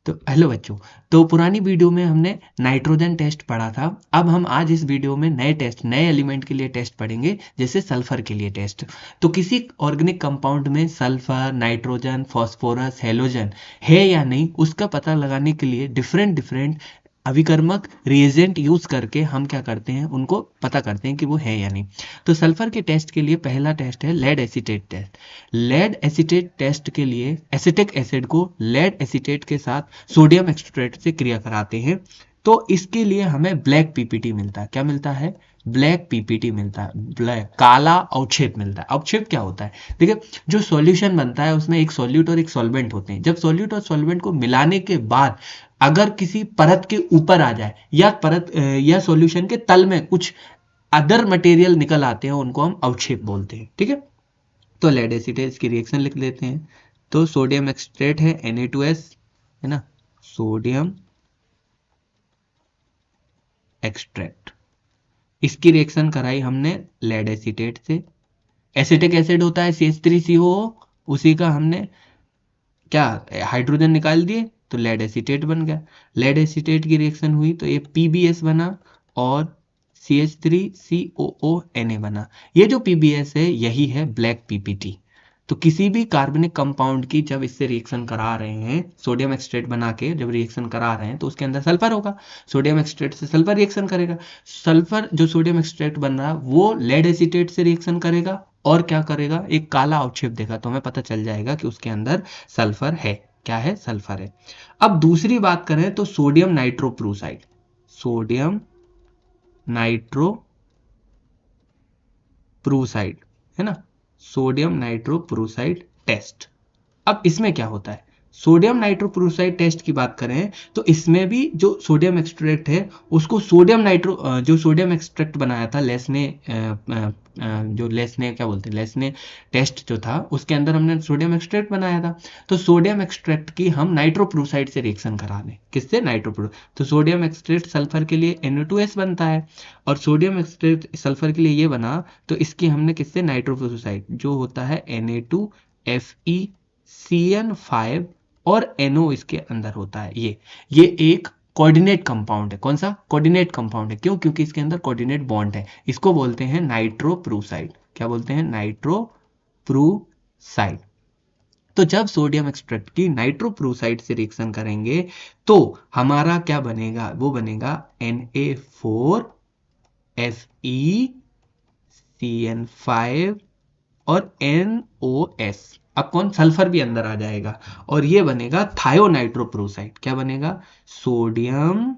तो हेलो बच्चों, तो पुरानी वीडियो में हमने नाइट्रोजन टेस्ट पढ़ा था। अब हम आज इस वीडियो में नए टेस्ट, नए एलिमेंट के लिए टेस्ट पढ़ेंगे, जैसे सल्फर के लिए टेस्ट। तो किसी ऑर्गेनिक कंपाउंड में सल्फर, नाइट्रोजन, फास्फोरस, हेलोजन है या नहीं, उसका पता लगाने के लिए डिफरेंट डिफरेंट अभिकर्मक रिएजेंट यूज करके हम क्या करते हैं, उनको पता करते हैं कि वो है या नहीं। तो सल्फर के टेस्ट के लिए पहला टेस्ट है lead acetate test. Lead acetate test के लिए एसिटिक एसिड को लेड एसीटेट के साथ सोडियम एक्सट्रेट से क्रिया कराते हैं। तो इसके लिए हमें ब्लैक पीपीटी मिलता है। क्या मिलता है? ब्लैक पीपीटी मिलता है, ब्लैक काला अवक्षेप मिलता है। अवक्षेप क्या होता है? देखिए, जो सॉल्यूशन बनता है उसमें एक सॉल्यूट और एक सॉल्वेंट होते हैं। जब सॉल्यूट और सॉल्वेंट को मिलाने के बाद अगर किसी परत के ऊपर आ जाए या परत या सॉल्यूशन के तल में कुछ अदर मटेरियल निकल आते हैं, उनको हम अवक्षेप बोलते हैं। ठीक है, तो लेड एसीटेट की रिएक्शन लिख लेते हैं। तो सोडियम एक्सट्रेट है Na2S, है ना, सोडियम एक्सट्रैक्ट। इसकी रिएक्शन कराई हमने लेड एसीटेट से। एसिटिक एसिड होता है CH3COO, उसी का हमने क्या हाइड्रोजन निकाल दिए, तो लेड एसीटेट बन गया। लेड एसीटेट की रिएक्शन हुई तो ये PbS बना और CH3COO Na ये जो PbS है यही है ब्लैक पीपीटी। तो किसी भी कार्बनिक कंपाउंड की जब इससे रिएक्शन करा रहे हैं, सोडियम एक्सट्रेट बना के जब रिएक्शन करा रहे हैं, तो उसके अंदर सल्फर होगा। सोडियम एक्सट्रेट से सल्फर रिएक्शन करेगा। सल्फर जो सोडियम एक्सट्रेट बन रहा है वो लेड एसीटेट से रिएक्शन करेगा और क्या करेगा, एक काला अवक्षेप देगा। तो हमें पता चल जाएगा कि उसके अंदर सल्फर है। क्या है? सल्फर है। अब दूसरी बात करें तो सोडियम नाइट्रोप्रूसाइड, सोडियम नाइट्रोप्रूसाइड, है ना, सोडियम नाइट्रोप्रूसाइड टेस्ट। अब इसमें क्या होता है? सोडियम नाइट्रोप्रूसाइड टेस्ट की बात करें तो इसमें भी जो सोडियम एक्सट्रैक्ट है उसको जो सोडियम एक्सट्रैक्ट बनाया था लेस्ने, जो लेस्ने क्या बोलते हैं, लेस्ने टेस्ट जो था उसके अंदर हमने सोडियम एक्सट्रैक्ट बनाया था। तो सोडियम एक्सट्रैक्ट की हम नाइट्रोप्रूसाइड से रिएक्शन करा लें। किससे? नाइट्रोप्रू। तो सोडियम एक्सट्रैक्ट सल्फर के लिए Na2S बनता है और सोडियम एक्सट्रैक्ट सल्फर के लिए ये बना, तो इसकी हमने किससे? नाइट्रोप्रूसाइड जो होता है Na2FeCN5 और NO इसके अंदर होता है। ये एक कोऑर्डिनेट कंपाउंड है। कौन सा? कोऑर्डिनेट कंपाउंड है। क्यों? क्योंकि इसके अंदर कोऑर्डिनेट बॉन्ड है। इसको बोलते हैं नाइट्रोप्रूसाइड। क्या बोलते हैं? नाइट्रोप्रूसाइड। तो जब सोडियम एक्सट्रैक्ट की नाइट्रोप्रूसाइड से रिएक्शन करेंगे तो हमारा क्या बनेगा? वो बनेगा Na4FeCN5 और NOS। अब कौन? सल्फर भी अंदर आ जाएगा और ये बनेगा थायोनाइट्रोप्रूसाइड। क्या बनेगा? सोडियम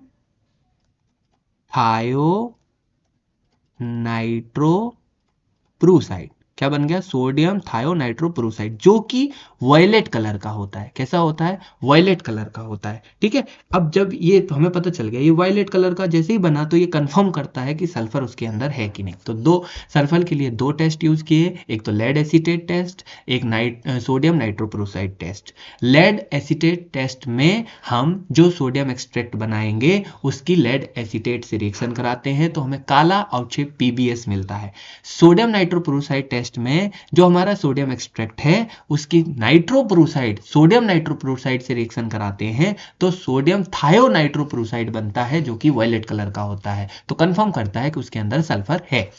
थायोनाइट्रोप्रूसाइड। क्या बन गया? सोडियम थायोनाइट्रोप्रूसाइड, जो कि वायलेट कलर का होता है। कैसा होता है? वायलेट कलर का होता है। ठीक है, अब जब ये तो हमें पता चल गया ये वायलेट कलर का जैसे ही बना तो ये कंफर्म करता है कि सल्फर उसके अंदर है कि नहीं। तो सल्फर के लिए दो टेस्ट यूज किए, एक तो लेड एसीटेट टेस्ट, एक sodium nitroprusside test. Lead acetate test में हम जो सोडियम एक्सट्रैक्ट बनाएंगे उसकी लेड एसीटेट से रिएक्शन कराते हैं तो हमें काला अवक्षेप PbS मिलता है। सोडियम नाइट्रोप्रूसाइड टेस्ट में जो हमारा सोडियम एक्सट्रैक्ट है उसकी सोडियम नाइट्रोप्रूसाइड से रिएक्शन कराते हैं तो सोडियम थायोनाइट्रोप्रूसाइड बनता है, जो कि वायलेट कलर का होता है। तो कंफर्म करता है कि उसके अंदर सल्फर है।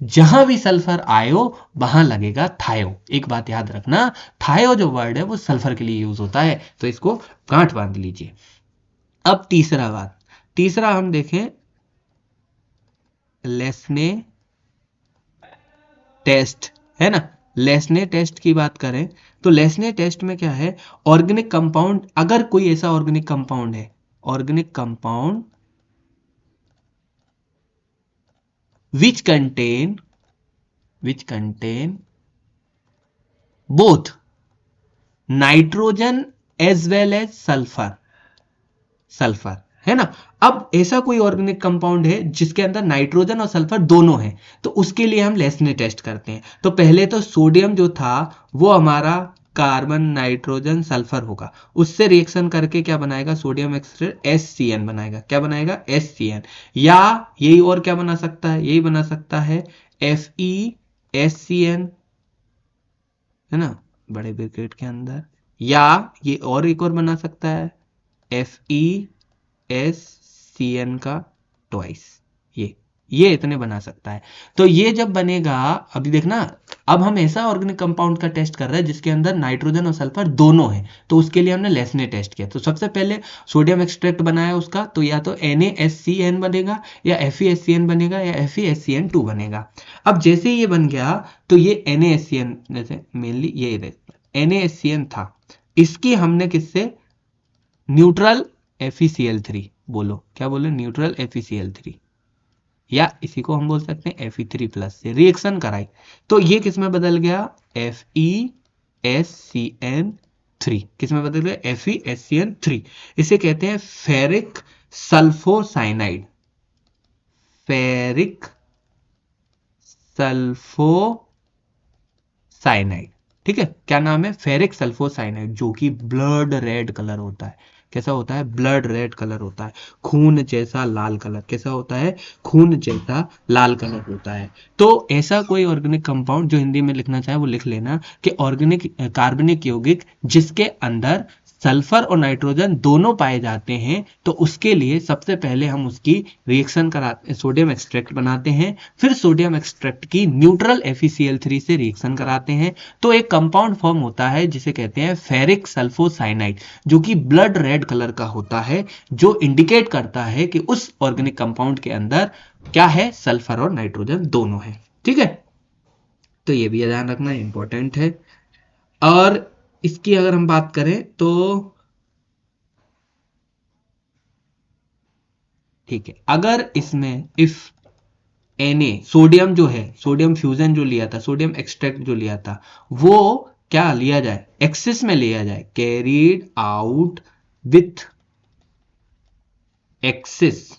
जहां भी सल्फर आयो वहां लगेगा थायो। एक बात याद रखना, थायो जो वर्ड है वो सल्फर के लिए यूज होता है, तो इसको गांठ बांध लीजिए। अब तीसरा हम देखें लेस्ने टेस्ट, है ना। लेस्ने टेस्ट की बात करें तो लेस्ने टेस्ट में क्या है? ऑर्गेनिक कंपाउंड, अगर कोई ऐसा ऑर्गेनिक कंपाउंड है, organic compound which contain both nitrogen as well as sulphur, है ना। अब ऐसा कोई ऑर्गेनिक कंपाउंड है जिसके अंदर नाइट्रोजन और सल्फर दोनों है, तो उसके लिए हम लेस्ने टेस्ट करते हैं। तो पहले तो सोडियम जो था वो हमारा कार्बन नाइट्रोजन सल्फर होगा, उससे रिएक्शन करके क्या बनाएगा? सोडियम एक्सट्रेट SCN बनाएगा। क्या बनाएगा? SCN। या यही और क्या बना सकता है? यही बना सकता है FeSCN, है ना, बड़े ब्रैकेट के अंदर। या ये और एक और बना सकता है FeSCN का ट्वाइस, ये इतने बना सकता है। तो ये जब बनेगा, अभी देखना, अब हम ऐसा ऑर्गेनिक कंपाउंड का टेस्ट कर रहे हैं जिसके अंदर नाइट्रोजन और सल्फर दोनों है, तो उसके लिए हमने लेसने टेस्ट किया। तो सबसे पहले सोडियम एक्सट्रैक्ट बनाया उसका, तो या तो NaSCN बनेगा या FeSCN बनेगा या FeSCN2 बनेगा। अब जैसे ये बन गया तो ये NaSCN, जैसे मेनली ये NaSCN था, इसकी हमने किससे, न्यूट्रल FeCl3, बोलो क्या बोले, न्यूट्रल FeCl3, या इसी को हम बोल सकते हैं Fe3+ से रिएक्शन कराई, तो ये किस में बदल गया, FeSCN3, किस में बदल गया, FeSCN3। इसे कहते हैं फेरिक सल्फोसाइनाइड, फेरिक सल्फोसाइनाइड, ठीक है, क्या नाम है, फेरिक सल्फोसाइनाइड, जो कि ब्लड रेड कलर होता है। कैसा होता है, ब्लड रेड कलर होता है, खून जैसा लाल कलर, कैसा होता है, खून जैसा लाल कलर होता है। तो ऐसा कोई ऑर्गेनिक कंपाउंड जो हिंदी में लिखना चाहे वो लिख लेना कि ऑर्गेनिक कार्बनिक यौगिक जिसके अंदर सल्फर और नाइट्रोजन दोनों पाए जाते हैं, तो उसके लिए सबसे पहले हम उसकी रिएक्शन कराते, सोडियम एक्सट्रैक्ट बनाते हैं, फिर सोडियम एक्सट्रैक्ट की न्यूट्रल FeCl3 से रिएक्शन कराते हैं, तो एक कंपाउंड फॉर्म होता है जिसे कहते हैं फेरिक सल्फोसाइनाइड, जो कि ब्लड रेड कलर का होता है, जो इंडिकेट करता है कि उस ऑर्गेनिक कंपाउंड के अंदर क्या है, सल्फर और नाइट्रोजन दोनों है। ठीक है, तो ये भी ध्यान रखना इंपॉर्टेंट है। और इसकी अगर हम बात करें तो ठीक है, अगर इसमें इफ Na, सोडियम जो है, सोडियम फ्यूजन जो लिया था, सोडियम एक्सट्रैक्ट जो लिया था, वो क्या लिया जाए, एक्सिस में लिया जाए, carried out with axis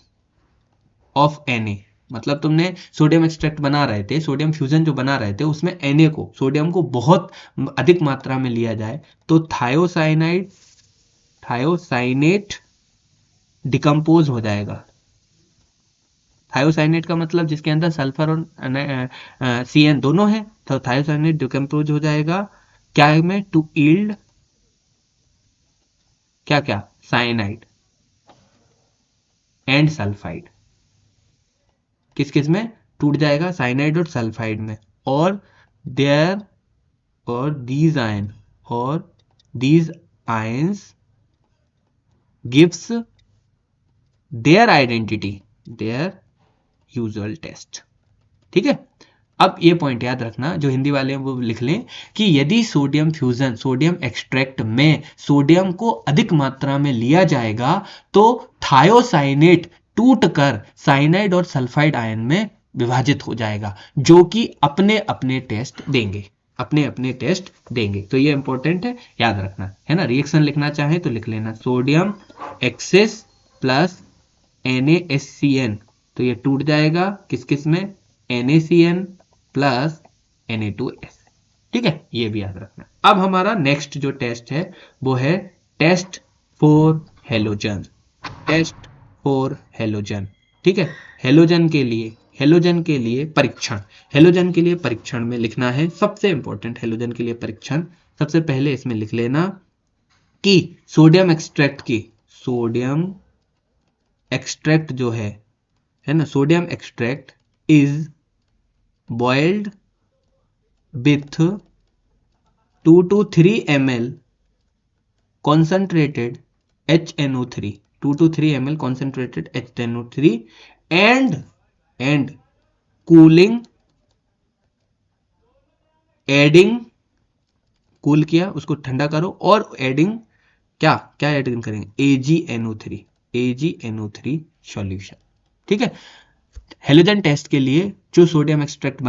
of Na, मतलब तुमने सोडियम एक्सट्रैक्ट बना रहे थे, सोडियम फ्यूजन जो बना रहे थे, उसमें Na को, सोडियम को बहुत अधिक मात्रा में लिया जाए, तो थायोसाइनेट डिकम्पोज हो जाएगा। थायोसाइनेट का मतलब जिसके अंदर सल्फर और CN दोनों है, तो थायोसाइनेट डिकम्पोज हो जाएगा क्या में, टू यील्ड क्या क्या, साइनाइड एंड सल्फाइड, किस किस में टूट जाएगा, साइनाइड और सल्फाइड में। और देयर और these ions gives their identity, their usual test. ठीक है, अब ये पॉइंट याद रखना, जो हिंदी वाले हैं वो लिख लें कि यदि सोडियम फ्यूजन, सोडियम एक्सट्रैक्ट में सोडियम को अधिक मात्रा में लिया जाएगा, तो थायोसाइनेट टूटकर साइनाइड और सल्फाइड आयन में विभाजित हो जाएगा, जो कि अपने अपने टेस्ट देंगे, अपने अपने टेस्ट देंगे। तो ये इंपॉर्टेंट है, याद रखना है ना। रिएक्शन लिखना चाहे तो लिख लेना, सोडियम एक्सेस प्लस NaSCN, तो ये टूट जाएगा किस किस में, NaCN प्लस Na2S। ठीक है, ये भी याद रखना। अब हमारा नेक्स्ट जो टेस्ट है वो है test for halogen, test for halogen. ठीक है, हेलोजन के लिए परीक्षण, हेलोजन के लिए परीक्षण में लिखना है, सबसे इंपॉर्टेंट हेलोजन के लिए परीक्षण, सबसे पहले इसमें लिख लेना कि सोडियम एक्सट्रैक्ट जो है ना, sodium extract is boiled with 2 to 3 ml concentrated HNO3, 2 to 3 ml concentrated HNO3 and cooling, adding, cool किया उसको ठंडा करो, और एडिंग क्या एडिंग करेंगे, AgNO3 सॉल्यूशन। ठीक है, हेलोजन टेस्ट के लिए जो सोडियम एक्सट्रैक्ट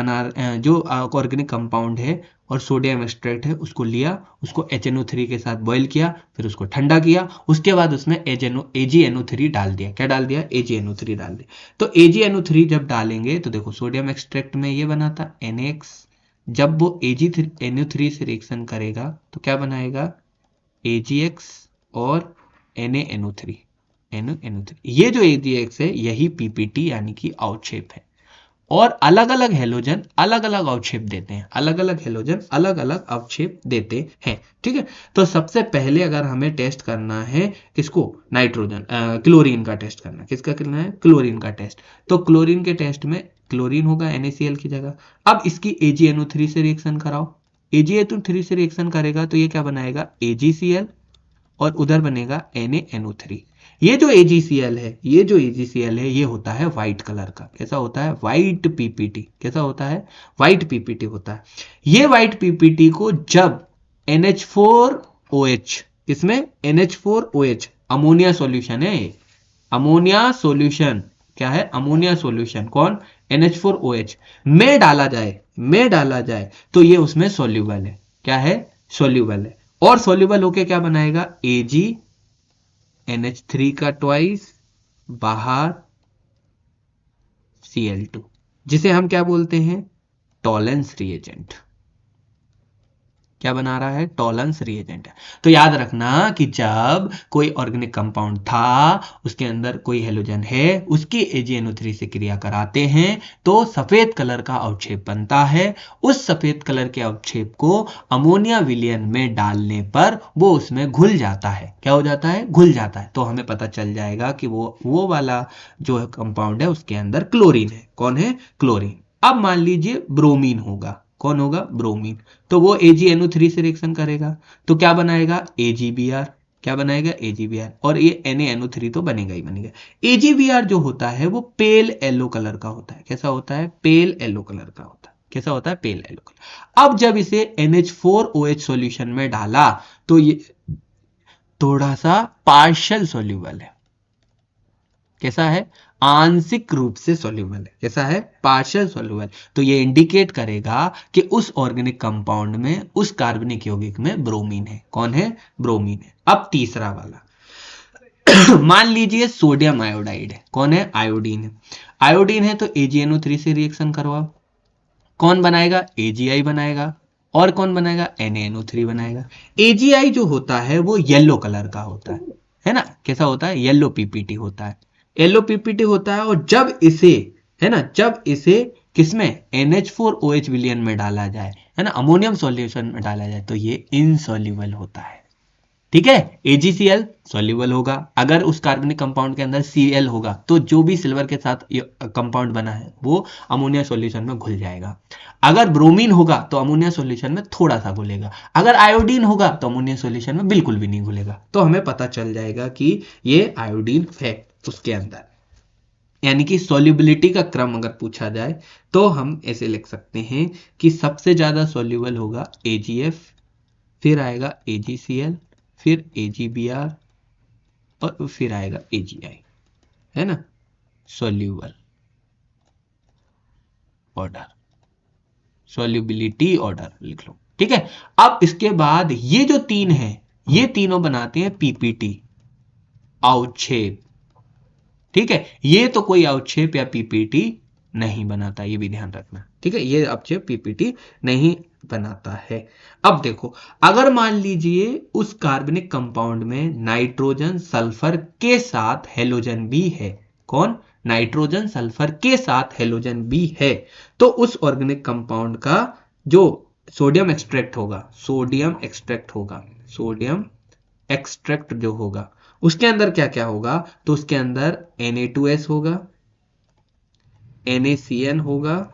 जो ऑर्गेनिक कंपाउंड है और सोडियम एक्सट्रैक्ट है, उसको लिया, उसको HNO3 के साथ बॉयल किया, फिर उसको ठंडा किया, उसके बाद उसमें AgNO3 डाल दिया, क्या डाल दिया, AgNO3 डाल दिया। तो AgNO3 जब डालेंगे तो देखो सोडियम एक्सट्रैक्ट में ये बना था NaX, जब वो AgNO3 से रिएक्शन करेगा तो क्या बनाएगा, AgX और NaNO3। ये जो AgX है यही PPT यानी कि आउटशेप है, और अलग अलग हेलोजन अलग अलग अवक्षेप देते हैं, अलग अलग हेलोजन अलग अलग अवक्षेप देते हैं। ठीक है, तो सबसे पहले अगर हमें टेस्ट करना है किसको, नाइट्रोजन क्लोरीन का टेस्ट करना है। किसका करना है, क्लोरीन का टेस्ट। तो क्लोरीन के टेस्ट में क्लोरीन होगा NaCl की जगह। अब इसकी AgNO3 से रिएक्शन कराओ। AgNO3 से रिएक्शन करेगा तो ये क्या बनाएगा, AgCl, और उधर बनेगा NaNO3। ये जो AgCl है, ये जो AgCl है, ये होता है व्हाइट कलर का। कैसा होता है, व्हाइट PPT। कैसा होता है, व्हाइट PPT होता है। ये व्हाइट PPT को जब NH4OH, इसमें NH4OH अमोनिया सॉल्यूशन है, ये अमोनिया सॉल्यूशन क्या है, अमोनिया सॉल्यूशन कौन, NH4OH में डाला जाए, में डाला जाए तो ये उसमें सॉल्यूबल है। क्या है, सॉल्यूबल है। और सॉल्यूबल होके क्या बनाएगा, AgNH3 का ट्वाइस, बाहर Cl2, जिसे हम क्या बोलते हैं, टॉलेंस रिएजेंट। क्या बना रहा है, टॉलेंस रिएजेंट है। तो याद रखना कि जब कोई ऑर्गेनिक कंपाउंड था, उसके अंदर कोई हेलोजन है, उसकी AgNO3 से क्रिया कराते हैं तो सफेद कलर का अवक्षेप बनता है। उस सफेद कलर के अवक्षेप को अमोनिया विलयन में डालने पर वो उसमें घुल जाता है। क्या हो जाता है, घुल जाता है। तो हमें पता चल जाएगा कि वो वाला जो कंपाउंड है उसके अंदर क्लोरीन है। कौन है, क्लोरीन। अब मान लीजिए ब्रोमीन होगा। कौन होगा, ब्रोमीन। तो वो AgNO3 से रिएक्शन करेगा तो क्या बनाएगा, AgBr। क्या बनाएगा, AgBr। और ये NaNO3 तो बनेगा ही बनेगा। AgBr जो होता है वो पेल येलो कलर का होता है। कैसा होता है, पेल येलो कलर का होता है। कैसा होता है, पेल येलो कलर। अब जब इसे NH4OH सॉल्यूशन में डाला तो ये थोड़ा सा पार्शियल सॉल्यूबल है। कैसा है, आंशिक रूप से सॉल्यूबल है। कैसा है, पार्शियल सॉल्यूबल। तो ये इंडिकेट करेगा कि उस ऑर्गेनिक कंपाउंड में, उस कार्बनिक यौगिक में ब्रोमीन है। कौन है, ब्रोमीन है। अब तीसरा वाला मान लीजिए सोडियम आयोडाइड है। कौन है, आयोडीन है। आयोडीन है तो AgNO3 से रिएक्शन करवाओ। कौन बनाएगा, AgI बनाएगा। और कौन बनाएगा, NaNO3 बनाएगा। AgI जो होता है वो येलो कलर का होता है ना। कैसा होता है, येलो PPT होता है। येलो PPT होता है। और जब इसे, है ना, जब इसे किसमें, NH4OH विलयन में डाला जाए, है ना, अमोनियम सॉल्यूशन में डाला जाए तो ये इनसॉल्युबल होता है। ठीक है, AgCl सॉल्युबल होगा। अगर उस कार्बनिक कंपाउंड के अंदर Cl होगा तो जो भी सिल्वर के साथ कंपाउंड बना है वो अमोनिया सॉल्यूशन में घुल जाएगा। अगर ब्रोमीन होगा तो अमोनिया सॉल्यूशन में थोड़ा सा घुलेगा। अगर आयोडीन होगा तो अमोनिया सॉल्यूशन में बिल्कुल भी नहीं घुलेगा। तो हमें पता चल जाएगा कि ये आयोडीन है उसके अंदर। यानी कि सॉल्युबिलिटी का क्रम अगर पूछा जाए तो हम ऐसे लिख सकते हैं कि सबसे ज्यादा सॉल्युबल होगा AgF, फिर आएगा AgCl, फिर AgBr, और फिर आएगा AgI। है ना, सॉल्यूबल ऑर्डर, सॉल्युबिलिटी ऑर्डर लिख लो। ठीक है, अब इसके बाद ये जो तीन है, ये तीनों बनाते हैं PPT, अवक्षेप। ठीक है, ये तो कोई अवक्षेप या PPT नहीं बनाता, ये भी ध्यान रखना। ठीक है, ये अवक्षेप PPT नहीं बनाता है। अब देखो, अगर मान लीजिए उस कार्बनिक कंपाउंड में नाइट्रोजन सल्फर के साथ हेलोजन भी है। कौन, नाइट्रोजन सल्फर के साथ हेलोजन भी है। तो उस ऑर्गेनिक कंपाउंड का जो सोडियम एक्सट्रैक्ट होगा, सोडियम एक्सट्रैक्ट होगा, सोडियम एक्सट्रैक्ट जो होगा, उसके अंदर क्या क्या होगा, तो उसके अंदर Na2S होगा, NaCN होगा,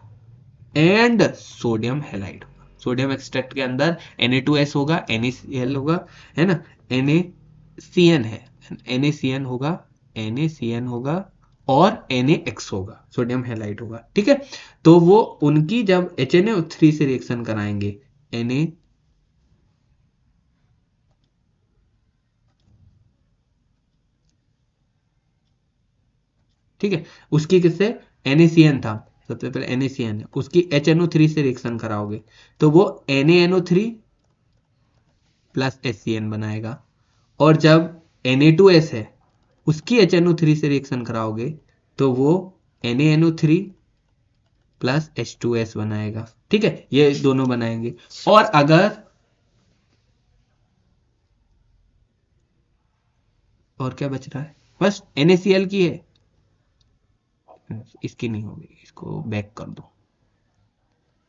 एंड सोडियम हेलाइड होगा। सोडियम एक्सट्रैक्ट के अंदर Na2S होगा, NaCl होगा, है ना, NaCN है, NaCN होगा, NaCN होगा, और NaX होगा, सोडियम हेलाइड होगा। ठीक है, तो वो उनकी जब HNO3 से रिएक्शन कराएंगे, Na, ठीक है, उसकी किससे, NaCN था, सबसे पहले NaCN है, उसकी HNO3 से रिएक्शन कराओगे तो वो NaNO3 प्लस HCN बनाएगा। और जब Na2S है, उसकी HNO3 से रिएक्शन कराओगे तो वो NaNO3 प्लस H2S बनाएगा। ठीक है, ये दोनों बनाएंगे। और अगर, और क्या बच रहा है, बस NaCl की है, इसकी नहीं होगी, इसको बैक कर दो,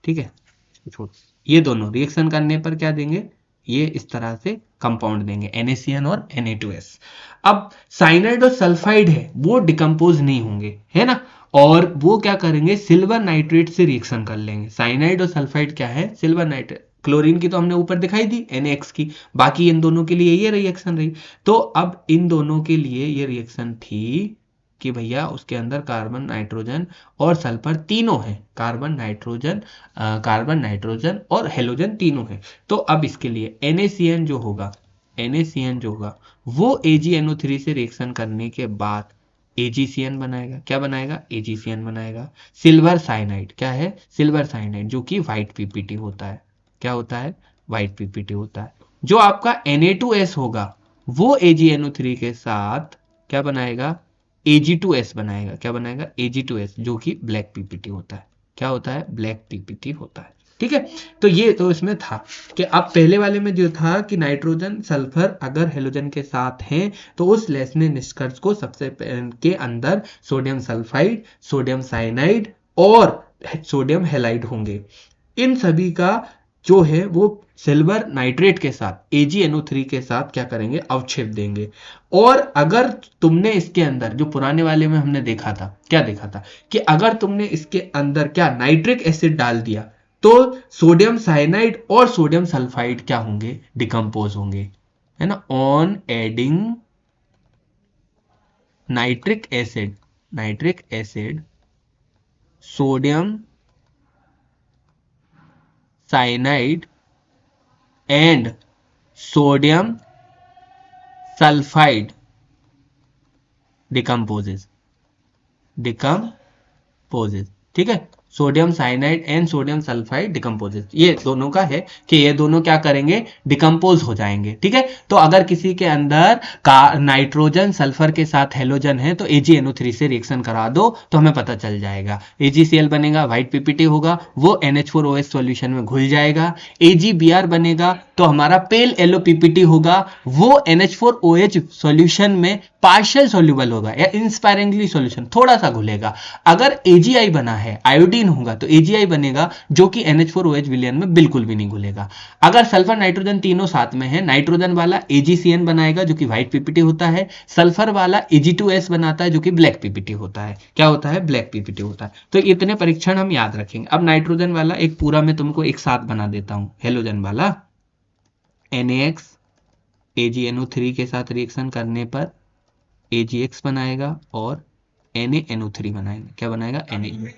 ठीक है, इसको छोड़। ये दोनों रिएक्शन करने पर क्या देंगे, ये इस तरह से कंपाउंड देंगे NaCN और Na2S। अब साइनाइड और सल्फाइड है वो डिकम्पोज नहीं होंगे, है ना, और वो क्या करेंगे, सिल्वर नाइट्रेट से रिएक्शन कर लेंगे। साइनाइड और सल्फाइड क्या है, सिल्वर नाइट्रेट। क्लोरीन की तो हमने ऊपर दिखाई दी NaX की, बाकी इन दोनों के लिए ये रिएक्शन रही। तो अब इन दोनों के लिए ये रिएक्शन थी कि भैया उसके अंदर कार्बन नाइट्रोजन और सल्फर तीनों है, कार्बन नाइट्रोजन और हेलोजन तीनों है। तो अब इसके लिए NaCN जो होगा वो AgNO3 से रिएक्शन करने के बाद AgCN बनाएगा। क्या बनाएगा, AgCN बनाएगा। सिल्वर साइनाइड क्या है, सिल्वर साइनाइड जो कि व्हाइट पीपीटी होता है। क्या होता है, व्हाइट पीपीटी होता है। जो आपका Na2S होगा वो AgNO3 के साथ क्या बनाएगा, Ag2S बनाएगा। क्या बनाएगा, Ag2S जो कि ब्लैक पीपीटी होता है। क्या होता है, ब्लैक पीपीटी होता है, ठीक है। तो ये तो इसमें था कि अब पहले वाले में जो था कि नाइट्रोजन सल्फर अगर हेलोजन के साथ हैं तो उस लेसने निष्कर्ष को सबसे के अंदर सोडियम सल्फाइड, सोडियम साइनाइड और सोडियम हेलाइड होंगे। इन सभी का जो है वो सिल्वर नाइट्रेट के साथ AgNO3 के साथ क्या करेंगे, अवक्षेप देंगे। और अगर तुमने इसके अंदर जो पुराने वाले में हमने देखा था, क्या देखा था कि अगर तुमने इसके अंदर क्या नाइट्रिक एसिड डाल दिया तो सोडियम साइनाइड और सोडियम सल्फाइड क्या होंगे, डिकम्पोज होंगे, है ना। On adding nitric acid sodium cyanide and sodium sulphide decomposes, ठीक है। Sodium cyanide and sodium sulphide decomposes, ये दोनों का है कि ये दोनों क्या करेंगे, डिकम्पोज हो जाएंगे, ठीक है। तो अगर किसी के अंदर का नाइट्रोजन सल्फर के साथ हेलोजन है तो AgNO3 से रिएक्शन करा दो तो हमें पता चल जाएगा। AgCl बनेगा, व्हाइट पीपीटी होगा, वो NH4OH सॉल्यूशन में घुल जाएगा। AgBr बनेगा तो हमारा पेल येलो पीपीटी होगा, वो NH4OH सॉल्यूशन में पार्शियल सोल्यूबल होगा या इंस्पायरिंगली सॉल्यूशन थोड़ा सा घुलेगा। अगर AgI बना है, आयोडीन होगा तो AgI बनेगा जो कि NH4OH विलयन में बिल्कुल भी नहीं घुलेगा। अगर सल्फर नाइट्रोजन तीनों साथ में है, नाइट्रोजन वाला AgCN बनाएगा जो कि व्हाइट पीपीटी होता है, सल्फर वाला Ag2S बनाता है जो कि ब्लैक पीपीटी होता है। क्या होता है, ब्लैक पीपीटी होता है। तो इतने परीक्षण हम याद रखेंगे। अब नाइट्रोजन वाला एक पूरा मैं तुमको एक साथ बना देता हूं। हेलोजन वाला NaX AgNO3 के साथ रिएक्शन करने पर AgX बनाएगा और NaNO3 बनाएगा। क्या बनाएगा, Na।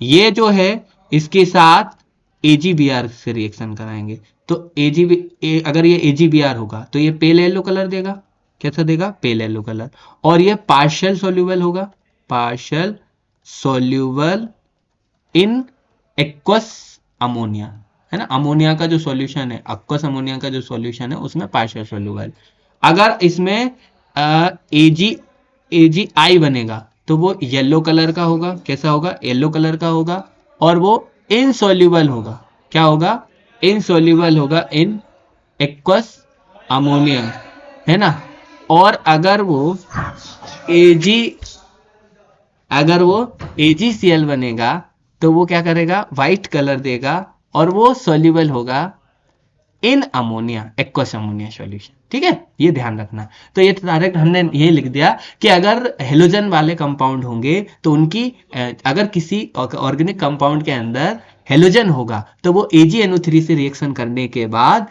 ये जो है इसके साथ AgBr से रिएक्शन कराएंगे तो अगर ये AgBr होगा तो ये पेल येलो कलर देगा। कैसा देगा, पेल येलो कलर। और ये पार्शियल सोल्यूबल होगा, partial soluble in aqueous ammonia, है ना। अमोनिया का जो सॉल्यूशन है, एक्वस अमोनिया का जो सॉल्यूशन है उसमें पार्शियल सोल्यूबल। अगर इसमें AgI बनेगा तो वो येलो कलर का होगा। कैसा होगा, येलो कलर का होगा। और वो इनसॉल्यूबल होगा। क्या होगा, इनसॉल्यूबल होगा इन एक्वस अमोनिया, है ना। और अगर वो AgCl बनेगा तो वो क्या करेगा, व्हाइट कलर देगा और वो सॉल्यूबल होगा in ammonia, aqueous ammonia solution, ठीक है। ये ध्यान रखना। तो ये डायरेक्ट हमने ये लिख दिया कि अगर हेलोजन वाले कंपाउंड होंगे तो उनकी अगर किसी ऑर्गेनिक कंपाउंड के अंदर हेलोजन होगा तो वो AgNO3 से रिएक्शन करने के बाद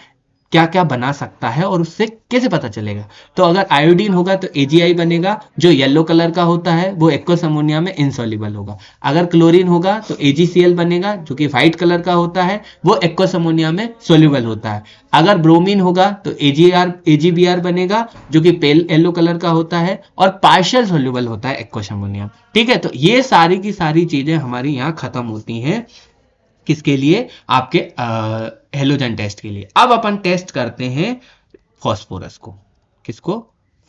क्या क्या बना सकता है और उससे कैसे पता चलेगा। तो अगर आयोडीन होगा तो AgI बनेगा जो येलो कलर का होता है, वो एक्वस अमोनिया में इनसॉल्युबल होगा। अगर क्लोरीन होगा तो AgCl बनेगा जो कि व्हाइट कलर का होता है, वो एक्वस अमोनिया में सोल्यूबल होता है। अगर ब्रोमीन होगा तो AgBr बनेगा जो कि पेल येलो कलर का होता है और पार्शियल सोल्यूबल होता है एक्वस अमोनिया, ठीक है। तो ये सारी की सारी चीजें हमारी यहाँ खत्म होती हैं किसके लिए, आपके हेलोजन टेस्ट के लिए। अब अपन टेस्ट करते हैं फास्फोरस को। किसको,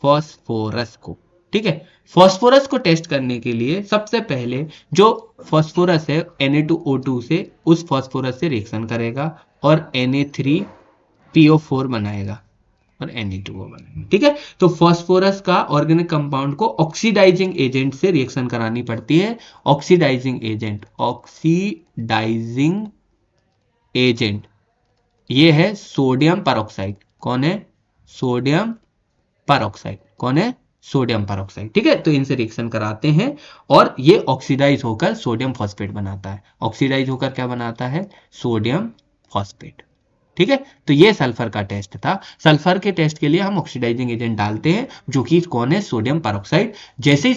फास्फोरस को, ठीक है। फास्फोरस को टेस्ट करने के लिए सबसे पहले जो फास्फोरस है Na2O2 से उस फास्फोरस से रिएक्शन करेगा और Na3PO4 बनाएगा। और Na2O1। ठीक है, तो फास्फोरस का ऑर्गेनिक कंपाउंड को ऑक्सीडाइजिंग एजेंट से रिएक्शन करानी पड़ती है। ऑक्सीडाइजिंग एजेंट ये है सोडियम परऑक्साइड। कौन है? Sodium peroxide. कौन है? Sodium peroxide. ठीक है, तो इनसे रिएक्शन कराते हैं और ये ऑक्सीडाइज होकर सोडियम फॉस्फेट बनाता है। ऑक्सीडाइज होकर क्या बनाता है? Sodium phosphate. ठीक है, तो ये सल्फर का टेस्ट था। सल्फर के टेस्ट के लिए हम ऑक्सीडाइजिंग एजेंट डालते हैं, जो कि कौन है? Sodium peroxide. जैसे ही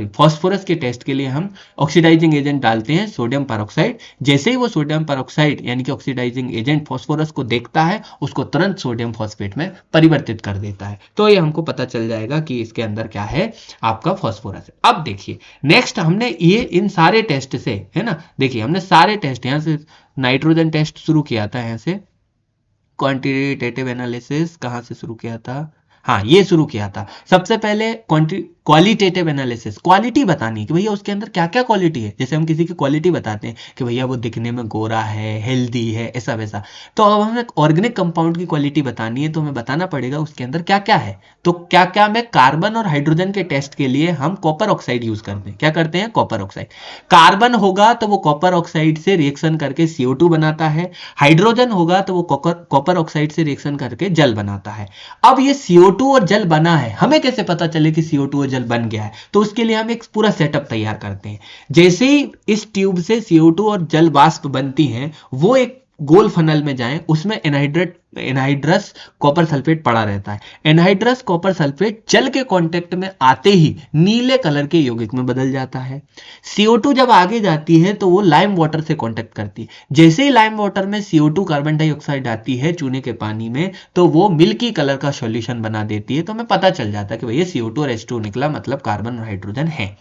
फास्फोरस के टेस्ट के लिए हम ऑक्सीडाइजिंग एजेंट डालते हैं, सोडियम परऑक्साइड। जैसे ही वो सोडियम परऑक्साइड यानी कि ऑक्सीडाइजिंग एजेंट फास्फोरस को देखता है, उसको तुरंत सोडियम फॉस्फेट में परिवर्तित कर देता है। तो ये हमको पता चल जाएगा कि इसके अंदर क्या है? आपका फास्फोरस है। अब देखिए नेक्स्ट, हमने ये इन सारे टेस्ट से, है ना, देखिए हमने सारे टेस्ट यहां से नाइट्रोजन टेस्ट शुरू किया था, यहां से क्वांटिटेटिव एनालिसिस कहां से शुरू किया था? हाँ, ये शुरू किया था सबसे पहले क्वालिटेटिव एनालिसिस, क्वालिटी बतानी कि भैया उसके अंदर क्या क्या क्वालिटी है। जैसे हम किसी की क्वालिटी बताते हैं कि भैया वो दिखने में गोरा है, हेल्दी है, ऐसा वैसा। तो अब हमें ऑर्गेनिक कंपाउंड की क्वालिटी बतानी है, तो हमें बताना पड़ेगा उसके अंदर क्या क्या है। तो क्या क्या में कार्बन और हाइड्रोजन के टेस्ट के लिए हम कॉपर ऑक्साइड यूज करते हैं। क्या करते हैं? Copper oxide. कार्बन होगा तो वो कॉपर ऑक्साइड से रिएक्शन करके CO2 बनाता है। हाइड्रोजन होगा तो वो कॉपर ऑक्साइड से रिएक्शन करके जल बनाता है। अब ये CO2 और जल बना है, हमें कैसे पता चले कि CO2 और जल बन गया है? तो उसके लिए हम एक पूरा सेटअप तैयार करते हैं। जैसे ही इस ट्यूब से CO2 और जल वाष्प बनती हैं, वो एक गोल फनल में जाएं, उसमें एनहाइड्रस कॉपर सल्फेट पड़ा रहता है। एनहाइड्रस कॉपर सल्फेट जल के कांटेक्ट में आते ही नीले कलर के यौगिक में बदल जाता है। CO2 जब आगे जाती है तो वो लाइम वाटर से कांटेक्ट करती है। जैसे ही लाइम वाटर में CO2 कार्बन डाइऑक्साइड आती है चूने के पानी में, तो वो मिल्की कलर का सॉल्यूशन बना देती है। तो हमें पता चल जाता है कि भैया CO2 और H2 निकला, मतलब कार्बन और हाइड्रोजन है।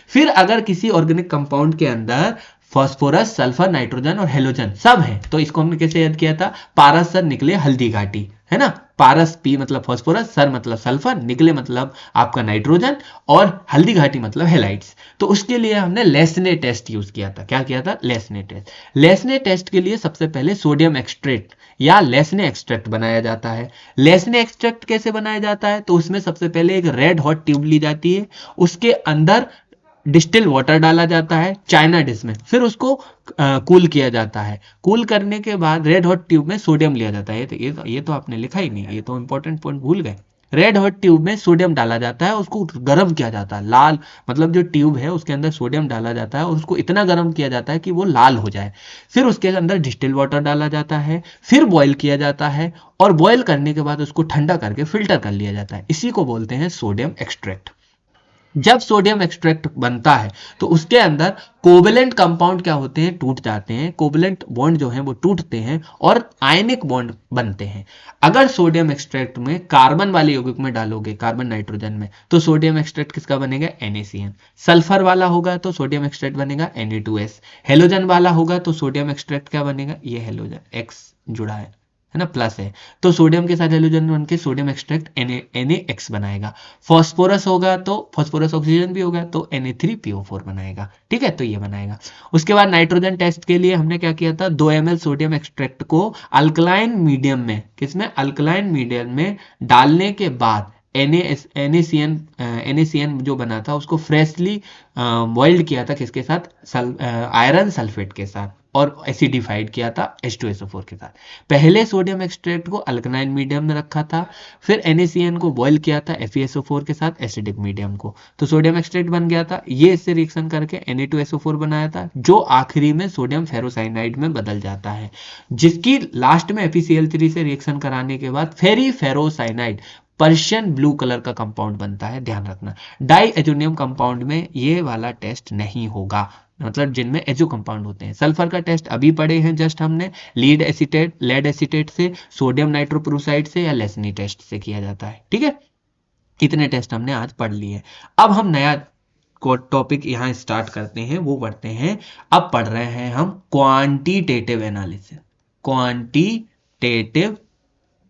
फिर अगर किसी ऑर्गेनिक कंपाउंड के अंदर फास्फोरस, सल्फर, नाइट्रोजन और हेलोजन सब है, तो इसको हमने कैसे याद किया था? पारस सर निकले हल्दी घाटी, है ना। पारस पी मतलब फास्फोरस, सर मतलब सल्फर, निकले मतलब आपका नाइट्रोजन, और हल्दी घाटी मतलब हेलाइट्स। तो उसके लिए हमने लेस्ने टेस्ट यूज किया था। क्या किया था? लेस्ने टेस्ट। लेस्ने टेस्ट के लिए सबसे पहले सोडियम एक्सट्रैक्ट या लेस्ने एक्सट्रैक्ट बनाया जाता है। लेस्ने एक्सट्रैक्ट कैसे बनाया जाता है? तो उसमें सबसे पहले एक रेड हॉट ट्यूब ली जाती है, उसके अंदर डिस्टिल वाटर डाला जाता है चाइना डिश में, फिर उसको कूल किया जाता है। कूल करने के बाद रेड हॉट ट्यूब में सोडियम लिया जाता है। ये तो आपने लिखा ही नहीं, ये तो इंपॉर्टेंट पॉइंट भूल गए। रेड हॉट ट्यूब में सोडियम डाला जाता है, उसको गर्म किया जाता है, लाल, मतलब जो ट्यूब है उसके अंदर सोडियम डाला जाता है और उसको इतना गर्म किया जाता है कि वो लाल हो जाए। फिर उसके अंदर डिस्टिल वाटर डाला जाता है, फिर बॉयल किया जाता है, और बॉयल करने के बाद उसको ठंडा करके फिल्टर कर लिया जाता है। इसी को बोलते हैं सोडियम एक्सट्रैक्ट। जब सोडियम एक्सट्रैक्ट बनता है तो उसके अंदर कोवेलेंट कंपाउंड क्या होते हैं? टूट जाते हैं। कोवेलेंट बॉन्ड जो है वो टूटते हैं और आयनिक बॉन्ड बनते हैं। अगर सोडियम एक्सट्रैक्ट में कार्बन वाले यौगिक में डालोगे, कार्बन नाइट्रोजन में, तो सोडियम एक्सट्रैक्ट किसका बनेगा? NaCN। सल्फर वाला होगा तो सोडियम एक्सट्रैक्ट बनेगा Na2S। हेलोजन वाला होगा तो सोडियम एक्सट्रैक्ट क्या बनेगा? ये हेलोजन X जुड़ा है ना, प्लस है, तो सोडियम के साथ हेलोजन बन के सोडियम एक्सट्रैक्ट NaX बनाएगा। फास्फोरस होगा तो फास्फोरस ऑक्सीजन भी होगा तो Na3PO4 बनाएगा। ठीक है, तो ये बनाएगा। उसके बाद नाइट्रोजन टेस्ट के लिए हमने क्या किया था? 2 ml सोडियम एक्सट्रैक्ट को अल्कलाइन मीडियम में, किसमें? अल्कलाइन मीडियम में डालने के बाद NaCN जो बना था उसको फ्रेशली बॉइल्ड किया था, किसके साथ? आयरन सल्फेट के साथ, और एसिडिफाइड किया था H2SO4 के साथ। पहले सोडियम एक्सट्रैक्ट को अल्कलाइन मीडियम में रखा था, फिर NaCN को बॉयल किया था FeSO4 के साथ एसिडिक मीडियम को, तो सोडियम एक्सट्रैक्ट बन गया था। ये इससे रिएक्शन करके Na2SO4 बनाया था, जो आखिरी में सोडियम फेरोसाइनाइड में बदल जाता है, जिसकी लास्ट में FeCl3 से रिएक्शन कराने के बाद फेरी फेरोसाइनाइड पर्शियन ब्लू कलर का कंपाउंड बनता है। ध्यान रखना, डाई एजोनियम कंपाउंड में ये वाला टेस्ट नहीं होगा, मतलब जिनमें एजो कंपाउंड होते हैं। सल्फर का टेस्ट अभी पढ़े हैं जस्ट हमने, लेड एसीटेट से, सोडियम नाइट्रोक्लोराइड से, या लेस्नी टेस्ट से किया जाता है। ठीक है, इतने टेस्ट हमने आज पढ़ लिए। अब हम नया टॉपिक यहाँ स्टार्ट करते हैं, वो पढ़ते हैं, अब पढ़ रहे हैं हम क्वांटिटेटिव एनालिसिस। Quantitative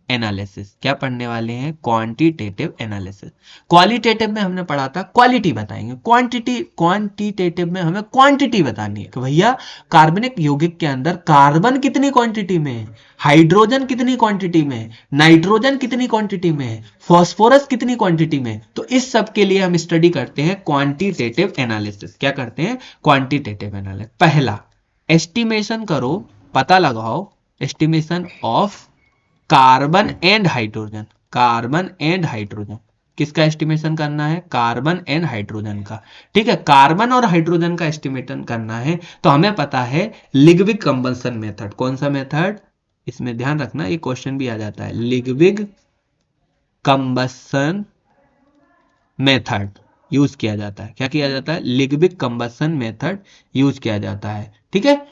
analysis. क्या पढ़ने वाले हैं? Quantitative analysis. क्वालिटेटिव में हमने पढ़ा था क्वालिटी बताएंगे, क्वांटिटेटिव में हमें क्वांटिटी बतानी है कि भैया कार्बनिक यौगिक के अंदर कार्बन कितनी क्वांटिटी में है, हाइड्रोजन कितनी क्वांटिटी में है, नाइट्रोजन कितनी क्वांटिटी में है, फॉस्फोरस कितनी क्वांटिटी में है। तो इस सब के लिए हम स्टडी करते हैं क्वांटिटेटिव एनालिसिस। क्या करते हैं? Quantitative analysis. पहला, एस्टिमेशन करो, पता लगाओ, estimation of carbon and hydrogen. Carbon and hydrogen किसका एस्टिमेशन करना है? कार्बन एंड हाइड्रोजन का। ठीक है, कार्बन और हाइड्रोजन का एस्टिमेशन करना है तो हमें पता है लिग्विड कंबंशन मेथड। कौन सा मेथड? इसमें ध्यान रखना, ये क्वेश्चन भी आ जाता है। लिग्विड कंबंशन मेथड यूज किया जाता है। क्या किया जाता है? लिग्विड कंबंशन मेथड यूज किया जाता है। ठीक है,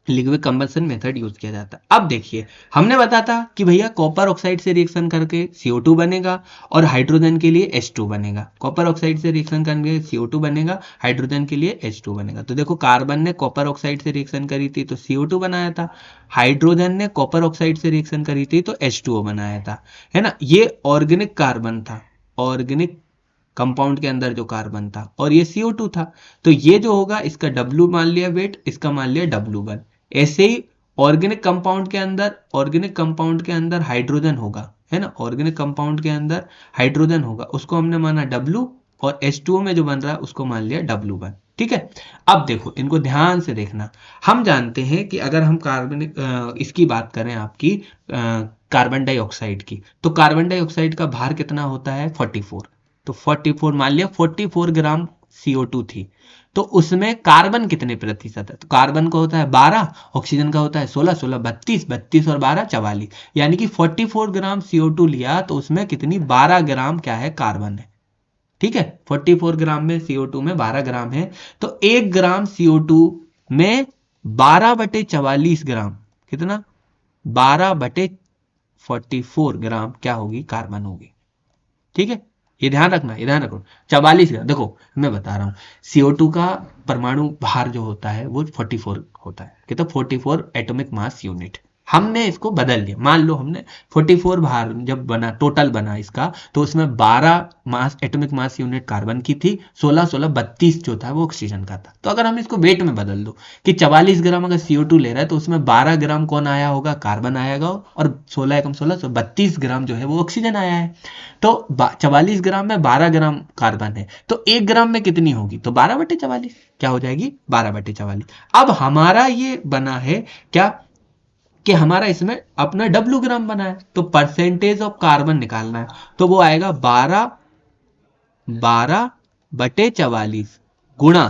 लिक्विड कंबंशन मेथड यूज किया जाता है। अब देखिए, हमने बताया था कि भैया कॉपर ऑक्साइड से रिएक्शन करके CO2 बनेगा और हाइड्रोजन के लिए H2 बनेगा। कॉपर ऑक्साइड से रिएक्शन करके CO2 बनेगा, हाइड्रोजन के लिए H2 बनेगा। तो देखो, कार्बन ने कॉपर ऑक्साइड से रिएक्शन करी थी तो CO2 बनाया था, हाइड्रोजन ने कॉपर ऑक्साइड से रिएक्शन करी थी तो H2O बनाया था, है ना। ये ऑर्गेनिक कार्बन था, ऑर्गेनिक कंपाउंड के अंदर जो कार्बन था, और ये CO2 था। तो ये जो होगा, इसका W मान लिया वेट, इसका मान लिया W1। ऐसे ही ऑर्गेनिक कंपाउंड के अंदर हाइड्रोजन होगा, है ना। ऑर्गेनिक कंपाउंड के अंदर हाइड्रोजन होगा, उसको हमने माना W, और H2O में जो बन रहा है उसको मान लिया W1। ठीक है, अब देखो, इनको ध्यान से देखना। हम जानते हैं कि अगर हम इसकी बात करें, आपकी कार्बन डाइऑक्साइड की, तो कार्बन डाइऑक्साइड का भार कितना होता है? 44। तो 44 मान लिया, 44 ग्राम CO2 थी, तो उसमें कार्बन कितने प्रतिशत है? तो कार्बन का होता है 12, ऑक्सीजन का होता है 16, 16 32, 32 और 12 44, यानी कि 44 ग्राम CO2 लिया तो उसमें कितनी? 12 ग्राम क्या है? कार्बन है। ठीक है, 44 ग्राम में CO2 में 12 ग्राम है, तो 1 ग्राम CO2 में 12/44 ग्राम, कितना? 12/44 ग्राम क्या होगी? कार्बन होगी। ठीक है, ये ध्यान रखना, ये ध्यान रखो। 44 ग्राम, देखो मैं बता रहा हूं, CO2 का परमाणु भार जो होता है वो 44 होता है, कितना? 44 एटॉमिक मास यूनिट। हमने इसको बदल दिया, मान लो हमने 44 भार जब बना, टोटल बना इसका, तो उसमें 12 मास, एटॉमिक मास यूनिट कार्बन की थी, 16 16 32 जो था वो ऑक्सीजन का था। तो अगर हम इसको वेट में बदल दो कि 44 ग्राम अगर CO2 ले रहा है तो उसमें 12 ग्राम कौन आया होगा? कार्बन आएगा, और 16 एकम 16 32 ग्राम जो है वो ऑक्सीजन आया है। तो 44 ग्राम में 12 ग्राम कार्बन है, तो 1 ग्राम में कितनी होगी? तो 12/44 क्या हो जाएगी? 12/44। अब हमारा ये बना है क्या कि हमारा इसमें अपना W ग्राम बना है, तो परसेंटेज ऑफ कार्बन निकालना है, तो वो आएगा 12/44 गुणा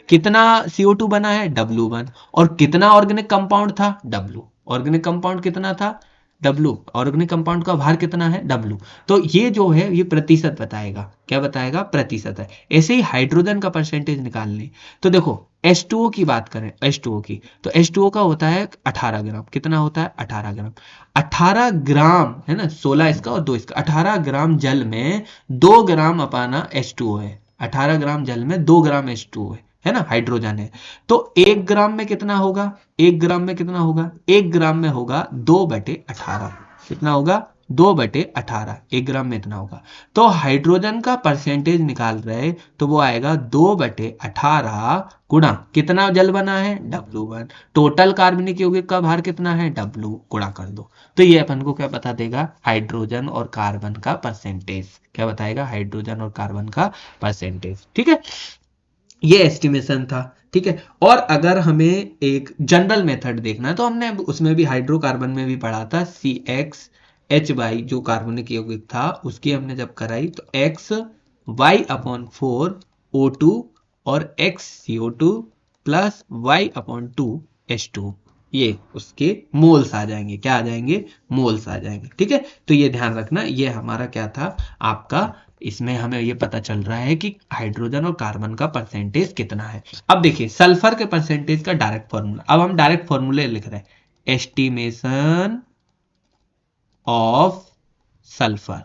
कितना CO2 बना है? W1, और कितना ऑर्गेनिक कंपाउंड था? W। ऑर्गेनिक कंपाउंड कितना था? W। ऑर्गेनिक कंपाउंड का भार कितना है? W। तो ये जो है ये प्रतिशत बताएगा। क्या बताएगा? प्रतिशत है। ऐसे ही हाइड्रोजन का परसेंटेज निकालने, तो देखो H2O की बात करें, H2O की, तो H2O का होता है 18 ग्राम। कितना होता है? 18 ग्राम। 18 ग्राम है ना, 16 इसका और 2 इसका, 18 ग्राम जल में 2 ग्राम अपाना H2O है। 18 ग्राम जल में 2 ग्राम H2O है ना, हाइड्रोजन है। तो 1 ग्राम में कितना होगा? 1 ग्राम में कितना होगा? 1 ग्राम में होगा 2/18। कितना होगा? 2/18। 1 ग्राम में इतना होगा। तो हाइड्रोजन का परसेंटेज निकाल रहे तो वो आएगा 2/18 गुणा कितना जल बना है? W1। टोटल कार्बनिक यौगिक का भार कितना है? W, गुणा कर दो। तो ये अपन को क्या बता देगा? हाइड्रोजन और कार्बन का परसेंटेज। क्या बताएगा? हाइड्रोजन और कार्बन का परसेंटेज। ठीक है, ये एस्टिमेशन था। ठीक है, और अगर हमें एक जनरल मेथड देखना है तो हमने उसमें भी हाइड्रोकार्बन में भी पढ़ा था, CXHY जो कार्बनिक यौगिक था उसकी हमने जब कराई तो XY/4 O2 और XCO2 प्लस Y/2 H2, ये उसके मोल्स आ जाएंगे। क्या आ जाएंगे? मोल्स आ जाएंगे। ठीक है, तो ये ध्यान रखना, ये हमारा क्या था आपका, इसमें हमें ये पता चल रहा है कि हाइड्रोजन और कार्बन का परसेंटेज कितना है। अब देखिए सल्फर के परसेंटेज का डायरेक्ट फॉर्मूला, अब हम डायरेक्ट फॉर्मूले लिख रहे हैं, एस्टिमेशन ऑफ सल्फर।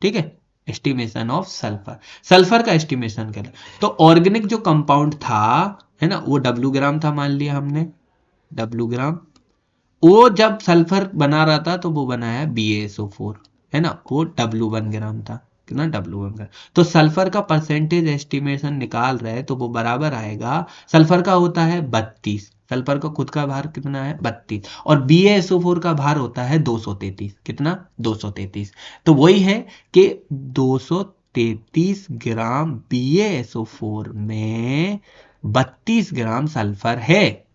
ठीक है, एस्टिमेशन ऑफ सल्फर, सल्फर का एस्टिमेशन करें तो ऑर्गेनिक जो कंपाउंड था, है ना, वो W ग्राम था, मान लिया हमने W ग्राम। वो जब सल्फर बना रहा था तो वो बनाया BaSO4, है ना, वो W1 ग्राम था, कितना W1 ग्राम। तो सल्फर का परसेंटेज एस्टिमेशन निकाल रहे तो वो बराबर आएगा, सल्फर का होता है 32, सल्फर का खुद का भार कितना है 32, और BaSO4 का भार होता है 233, कितना 233। तो वही है कि 233 ग्राम BaSO4 में 32 ग्राम सल्फर है,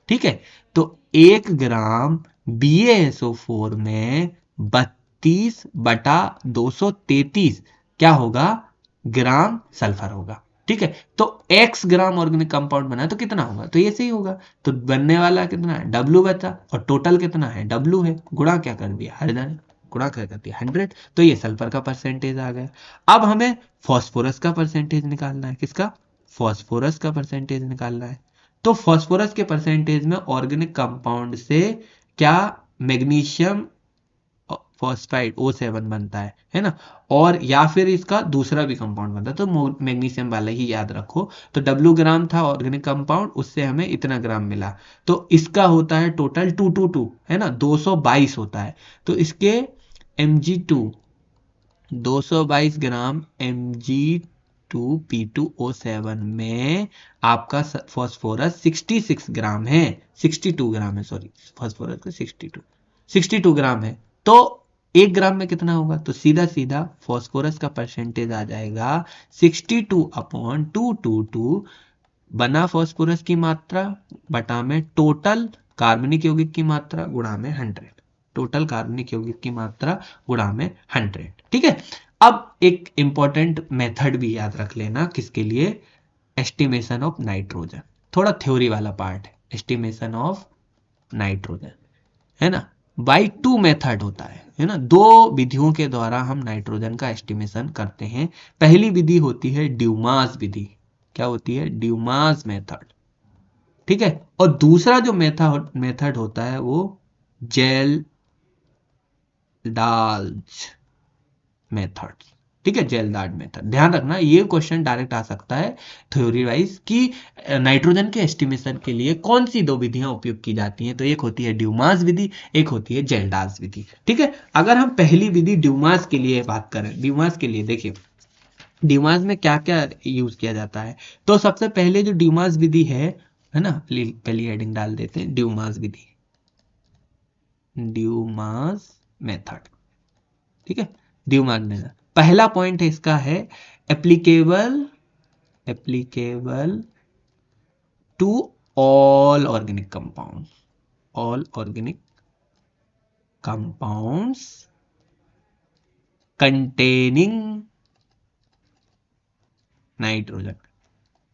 ठीक है। तो 1 ग्राम BaSO4 में 32/233 क्या होगा, ग्राम सल्फर होगा, ठीक है। तो x ग्राम ऑर्गेनिक कंपाउंड बना तो कितना होगा, तो ये सही होगा। तो बनने वाला कितना है W बचा, और टोटल कितना है W है, गुणा क्या कर दिया, हर जाने गुणा क्या कर दिया 100, तो ये सल्फर का परसेंटेज आ गया। अब हमें फॉस्फोरस का परसेंटेज निकालना है, किसका, फॉस्फोरस का परसेंटेज निकालना है। तो फॉस्फोरस के परसेंटेज में ऑर्गेनिक कंपाउंड से क्या, मैग्नीशियम फॉस्फाइड O7 बनता है ना, और या फिर इसका दूसरा भी कंपाउंड बनता है, तो मैग्नीशियम वाला ही याद रखो। तो W ग्राम था ऑर्गेनिक कंपाउंड, उससे हमें इतना ग्राम मिला, तो इसका होता है टोटल 222, है ना, 222 होता है। तो इसके Mg2 222 ग्राम Mg2P2O7 में आपका फॉस्फोरस 66 ग्राम है, 62 ग्राम है, सॉरी, फॉस्फोरस का 62 ग्राम है। तो 1 ग्राम में कितना होगा, तो सीधा सीधा फॉस्फोरस का परसेंटेज आ जाएगा 62/222, बना फॉस्फोरस की मात्रा बटा में टोटल कार्बनिक यौगिक की मात्रा गुणा में 100, टोटल कार्बनिक यौगिक की मात्रा गुणा में 100, ठीक है। अब एक इंपॉर्टेंट मेथड भी याद रख लेना, किसके लिए, एस्टिमेशन ऑफ नाइट्रोजन, थोड़ा थ्योरी वाला पार्ट है, एस्टिमेशन ऑफ नाइट्रोजन, है ना। बाई 2 मेथड होता है ना, 2 विधियों के द्वारा हम नाइट्रोजन का एस्टिमेशन करते हैं। पहली विधि होती है ड्यूमास विधि, क्या होती है, ड्यूमास मेथड, ठीक है। और दूसरा जो मेथड होता है वो जेल्डाल्ज मेथड, ठीक है, जेल्डाल्ज मेथड। ध्यान रखना ये क्वेश्चन डायरेक्ट आ सकता है थ्योरी वाइज कि नाइट्रोजन के एस्टिमेशन के लिए कौन सी 2 विधियां उपयोग की जाती हैं, तो एक होती है ड्यूमास विधि, एक होती है जेल्डाल्ज विधि, ठीक है। अगर हम पहली विधि ड्यूमास के लिए बात करें, ड्यूमास के लिए देखिए ड्यूमास में क्या क्या यूज किया जाता है। तो सबसे पहले जो ड्यूमास विधि है ना, पहली हेडिंग डाल देते हैं, ड्यूमास विधि, ड्यूमास मेथड, ठीक है, ड्यूमास मेथड। पहला पॉइंट है इसका है applicable to all organic compound, all organic compounds containing nitrogen,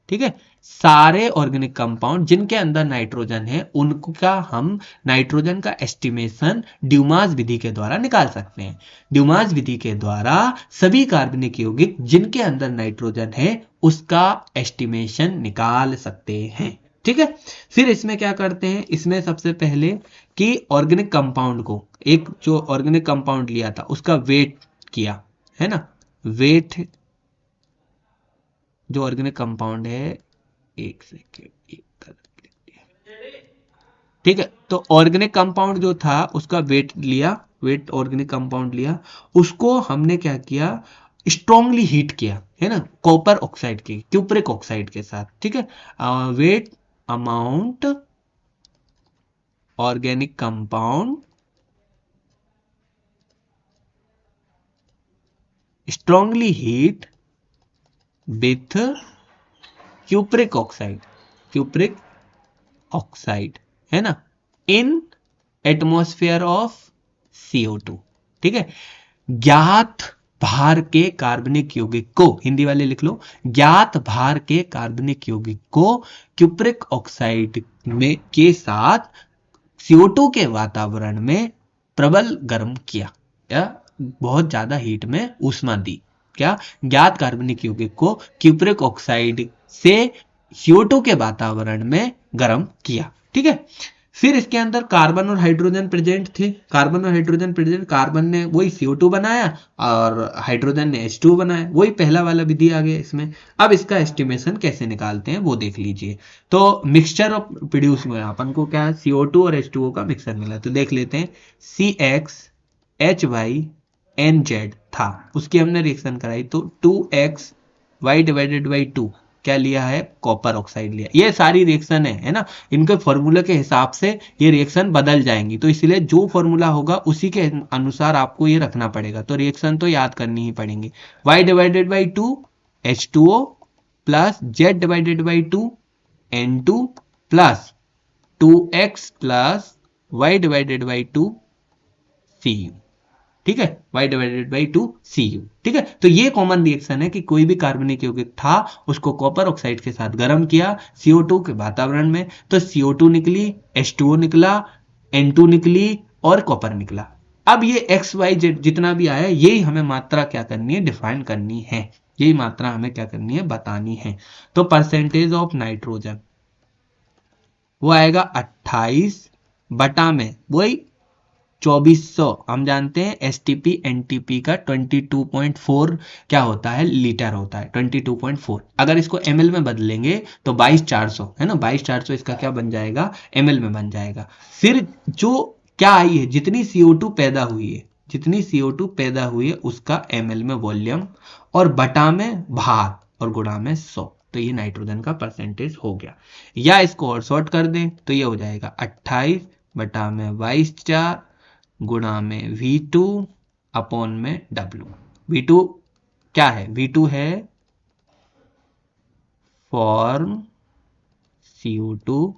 ठीक है। सारे ऑर्गेनिक कंपाउंड जिनके अंदर नाइट्रोजन है उनका हम नाइट्रोजन का एस्टिमेशन ड्यूमास विधि के द्वारा निकाल सकते हैं। ड्यूमास विधि के द्वारा सभी कार्बनिक यौगिक जिनके अंदर नाइट्रोजन है उसका एस्टिमेशन निकाल सकते हैं, ठीक है। फिर इसमें क्या करते हैं, इसमें सबसे पहले कि ऑर्गेनिक कंपाउंड को, एक जो ऑर्गेनिक कंपाउंड लिया था उसका वेट किया, है ना, वेट जो ऑर्गेनिक कंपाउंड है, एक सेकेंड, ठीक है। तो ऑर्गेनिक कंपाउंड जो था उसका वेट लिया, वेट ऑर्गेनिक कंपाउंड लिया, उसको हमने क्या किया, स्ट्रांगली हीट किया, है ना, कॉपर ऑक्साइड की, क्यूप्रिक ऑक्साइड के साथ, ठीक है। Weight amount organic compound strongly heat with cupric oxide, है ना, इन एटमॉस्फेयर ऑफ CO2, ठीक है। ज्ञात भार के कार्बनिक यौगिक को, हिंदी वाले लिख लो, ज्ञात भार के कार्बनिक यौगिक को क्यूप्रिक ऑक्साइड में के साथ CO2 के वातावरण में प्रबल गर्म किया, या बहुत ज्यादा हीट में ऊष्मा दी, क्या, ज्ञात कार्बनिक यौगिक को क्यूप्रिक ऑक्साइड से CO2 के वातावरण में गर्म किया, ठीक है। फिर इसके अंदर कार्बन और हाइड्रोजन प्रेजेंट थे, कार्बन और हाइड्रोजन प्रेजेंट, कार्बन ने वही CO2 बनाया और हाइड्रोजन ने H2O बनाया, वही पहला वाला विधि आ गया इसमें। अब इसका एस्टिमेशन कैसे निकालते हैं वो देख लीजिए। तो मिक्सचर ऑफ प्रोड्यूस में अपन को क्या है, CO2 और H2O का मिक्सचर मिला, तो देख लेते हैं। CXHYNZ था, उसकी हमने रिएक्शन कराई, तो 2XY डिवाइडेड बाई 2 क्या लिया है, कॉपर ऑक्साइड लिया। ये सारी रिएक्शन है ना, इनके फॉर्मूले के हिसाब से ये रिएक्शन बदल जाएंगी, तो इसलिए जो फॉर्मूला होगा उसी के अनुसार आपको ये रखना पड़ेगा, तो रिएक्शन तो याद करनी ही पड़ेंगी। y divided by 2 H2O plus Z divided by 2 N2 plus 2x plus y divided by 2 Cu, ठीक है, y डिवाइडेड बाई 2 Cu, ठीक है। तो ये कॉमन रिएक्शन है कि कोई भी कार्बनिक यौगिक था, उसको कॉपर ऑक्साइड के साथ गर्म किया CO2 के वातावरण में, तो CO2 निकली, H2O निकला, N2 निकली और कॉपर निकला। अब ये XYZ जितना भी आया, यही हमें मात्रा क्या करनी है, डिफाइन करनी है, यही मात्रा हमें क्या करनी है, बतानी है। तो परसेंटेज ऑफ नाइट्रोजन वो आएगा 28 बटा में वही 2400, हम जानते हैं STP NTP का 22.4 क्या होता है, लीटर होता है, 22.4। अगर इसको ml में बदलेंगे तो 22400 है ना, 22400 इसका क्या बन जाएगा, ml में बन जाएगा। फिर जो क्या आई है, जितनी CO2 पैदा हुई है, जितनी CO2 पैदा हुई है उसका ml में वॉल्यूम और बटा में भार और गुणा में 100, तो ये नाइट्रोजन का परसेंटेज हो गया। या इसको और शॉर्ट कर दें तो ये हो जाएगा 28 बटा में 22 गुणा में V2 अपॉन में W। V2 क्या है, V2 है फॉर्म CO2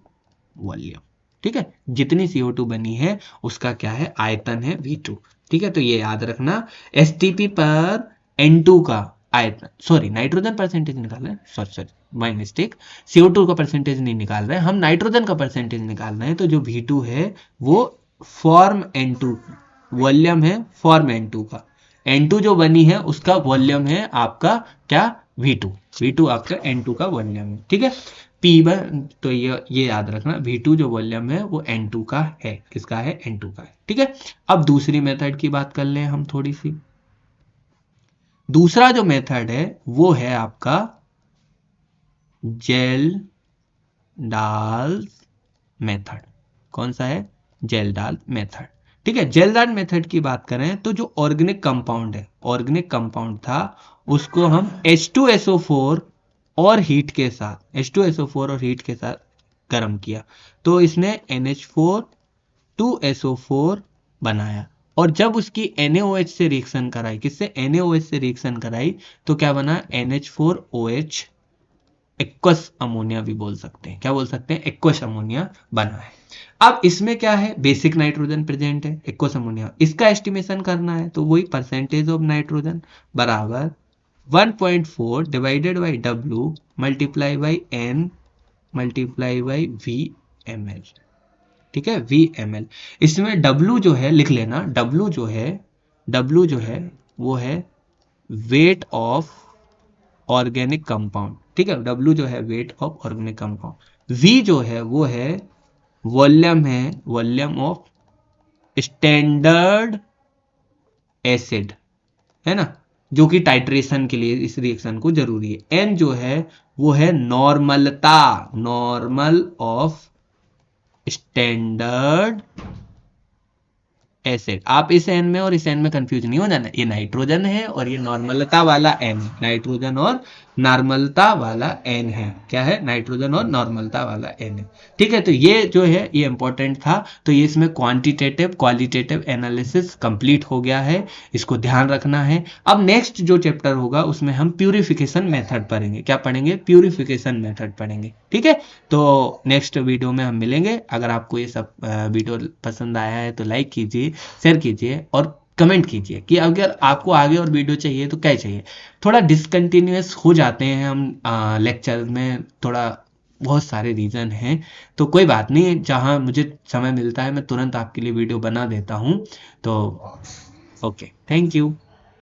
वॉल्यूम, ठीक है, जितनी CO2 बनी है उसका क्या है, आयतन है V2, ठीक है। तो ये याद रखना, STP पर N2 का आयतन, सॉरी नाइट्रोजन परसेंटेज निकाल रहे हैं, सॉरी माय मिस्टेक, CO2 का परसेंटेज नहीं निकाल रहे हैं हम, नाइट्रोजन का परसेंटेज निकाल रहे हैं। तो जो V2 है वो फॉर्म N2 वॉल्यूम है, फॉर्म N2 का, N2 जो बनी है उसका वॉल्यूम है आपका क्या, V2 आपका N2 का वॉल्यूम है, ठीक है। P1 तो ये याद रखना, V2 जो वॉल्यूम है वो N2 का है, किसका है, N2 का है, ठीक है। अब दूसरी मेथड की बात कर लें हम थोड़ी सी। दूसरा जो मेथड है वो है आपका जेल-डाल्स मेथड। कौन सा है, जेल-डाल्स मेथड, ठीक है। जेल-डाल्स मेथड की बात करें तो जो ऑर्गेनिक कंपाउंड है, ऑर्गेनिक कंपाउंड था, उसको हम H2SO4 और हीट के साथ, H2SO4 और हीट के साथ गर्म किया, तो इसने NH4 2SO4 बनाया, और जब उसकी NaOH से रिएक्शन कराई, किससे, NaOH से रिएक्शन कराई, तो क्या बना, NH4OH, एक्वस अमोनिया भी बोल सकते हैं, क्या बोल सकते हैं, एक्वस अमोनिया बना है। अब इसमें क्या है, बेसिक नाइट्रोजन प्रेजेंट है, एक्वस अमोनिया, इसका एस्टिमेशन करना है, तो वही परसेंटेज ऑफ नाइट्रोजन बराबर 1.4 divided by W multiply by N multiply by VmL, ठीक है, VmL। इसमें W जो है लिख लेना, W जो है वो है वेट ऑफ ऑर्गेनिक कंपाउंड, ठीक है, W जो है weight of organic compound, V जो है वो है वॉल्यूम, है वॉल्यूम ऑफ स्टैंडर्ड एसिड, है ना, जो कि टाइट्रेशन के लिए इस रिएक्शन को जरूरी है। N जो है वो है नॉर्मलता, नॉर्मल ऑफ स्टैंडर्ड एसिड। आप इस N में और इस N में कंफ्यूज नहीं हो जाना, ये नाइट्रोजन है और ये नॉर्मलता वाला N, नाइट्रोजन और नॉर्मलता वाला N है, क्या है, नाइट्रोजन और नॉर्मलता वाला N है, ठीक है। तो ये जो है ये इंपॉर्टेंट था, तो ये इसमें क्वांटिटेटिव क्वालिटेटिव एनालिसिस कंप्लीट हो गया है, इसको ध्यान रखना है। अब नेक्स्ट जो चैप्टर होगा उसमें हम प्यूरिफिकेशन मेथड पढ़ेंगे, क्या पढ़ेंगे, प्यूरिफिकेशन मेथड पढ़ेंगे, ठीक है। तो नेक्स्ट वीडियो में हम मिलेंगे। अगर आपको ये सब वीडियो पसंद आया है तो लाइक कीजिए, शेयर कीजिए और कमेंट कीजिए कि अगर आपको आगे और वीडियो चाहिए तो क्या चाहिए। थोड़ा डिसकंटिन्यूअस हो जाते हैं हम लेक्चर में, थोड़ा बहुत सारे रीज़न हैं, तो कोई बात नहीं, जहां मुझे समय मिलता है मैं तुरंत आपके लिए वीडियो बना देता हूं। तो ओके, थैंक यू।